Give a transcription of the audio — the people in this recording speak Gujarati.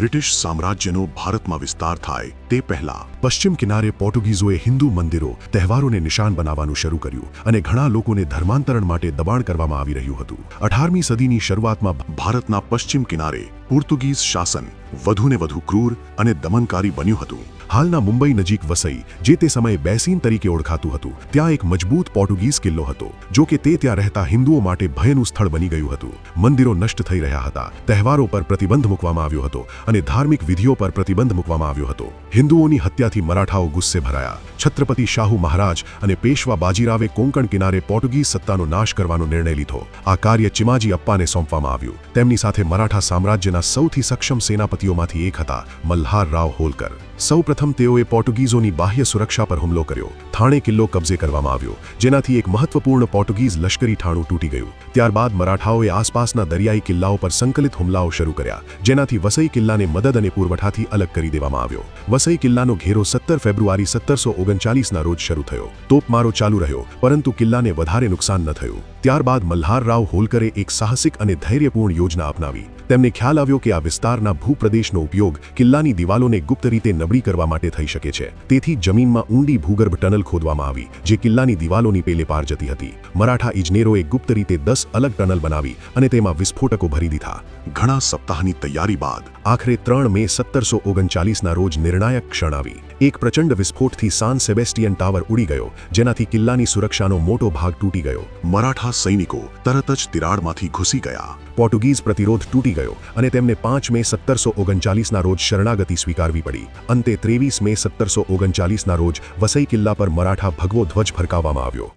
બ્રિટિશ સામ્રાજ્યનો ભારતમાં વિસ્તાર થાય તે પહેલા પશ્ચિમ કિનારે પોર્ટુગીઝોએ હિન્દુ મંદિરો તહેવારોને નિશાન બનાવવાનું શરૂ કર્યું અને ઘણા લોકોને ધર્માંતરણ માટે દબાણ કરવામાં આવી રહ્યું હતું 18મી સદીની શરૂઆતમાં ભારતના પશ્ચિમ કિનારે પોર્ટુગીઝ શાસન વધુને વધુ ક્રૂર અને દમનકારી બન્યું હતું હાલના મુંબઈ નજીક વસઈ જે તે સમયે બેસીન તરીકે ઓળખાતું હતું ત્યાં એક મજબૂત પોર્ટુગીઝ કિલ્લો હતો જો કે તે ત્યાં રહેતા હિન્દુઓ માટે ભયનું સ્થળ બની ગયું હતું મંદિરો નષ્ટ થઈ રહ્યા હતા તહેવારો પર પ્રતિબંધ મૂકવામાં આવ્યો હતો અને ધાર્મિક વિધિઓ પર પ્રતિબંધ મૂકવામાં આવ્યો હતો હિન્દુઓની હત્યાથી મરાઠાઓ ગુસ્સે ભરાયા છત્રપતિ શાહુ મહારાજ અને પેશવા બાજીરાવે કોંકણ કિનારે પોર્ટુગીઝ સત્તાનો નાશ કરવાનો નિર્ણય લીધો આ કાર્ય ચિમાજી અપ્પાને સોંપવામાં આવ્યું તેમની સાથે મરાઠા સામ્રાજ્યના સૌથી સક્ષમ સેનાપતિઓમાંથી એક હતા મલ્હાર રાવ હોલકર સૌપ્રથમ તેઓએ પોર્ટુગીઝોની બાહ્ય સુરક્ષા પર હુમલો કર્યો થાણે કિલ્લો કબજે કરવામાં આવ્યો જેનાથી એક મહત્વપૂર્ણ પોર્ટુગીઝ લશ્કરી ઠાણું તૂટી ગયું ત્યારબાદ મરાઠાઓએ આસપાસના દરિયાઈ કિલ્લાઓ પર સંકલિત હુમલાઓ શરૂ કર્યા જેનાથી વસઈ કિલ્લાને મદદ અને પુરવઠાથી અલગ કરી દેવામાં આવ્યો વસઈ કિલ્લાનો ઘેરો 17 ફેબ્રુઆરી 1739ના રોજ શરૂ થયો તોપમારો ચાલુ રહ્યો પરંતુ કિલ્લાને વધારે નુકસાન ન થયું ત્યારબાદ મલ્હાર રાવ હોલકરે એક સાહસિક અને ધૈર્યપૂર્ણ યોજના અપનાવી તેમને ખ્યાલ આવ્યો કે આ વિસ્તારના ભૂપ્રદેશનો ઉપયોગ કિલ્લાની દિવાલોને ગુપ્ત રીતે નબળી કરવા માટે થઈ શકે છે તેથી જમીનમાં ઊંડી ભૂગર્ભ ટનલ ખોદવામાં આવી જે કિલ્લાની દિવાલોની પેલે પાર જતી હતી મરાઠા ઇજનેરોએ ગુપ્ત રીતે 10 અલગ ટનલ બનાવી અને તેમાં વિસ્ફોટકો ભરી દીધા ઘણા સપ્તાહની તૈયારી બાદ આખરે 3 મે 1739ના રોજ નિર્ણાયક ક્ષણ આવી એક પ્રચંડ વિસ્ફોટથી સાન સેબેસ્ટિયન ટાવર ઉડી ગયો જેનાથી કિલ્લાની સુરક્ષાનો મોટો ભાગ તૂટી ગયો મરાઠા સૈનિકો તરત જ તિરાડમાંથી ઘૂસી ગયા પોર્ટુગીઝ પ્રતિરોધ તૂટી ગયો અને તેમને 5 મે 1739ના રોજ શરણાગતિ સ્વીકારવી પડી અંતે 23 મે 1739ના રોજ વસઈ કિલ્લા પર મરાઠા ભગવો ધ્વજ ફરકાવવામાં આવ્યો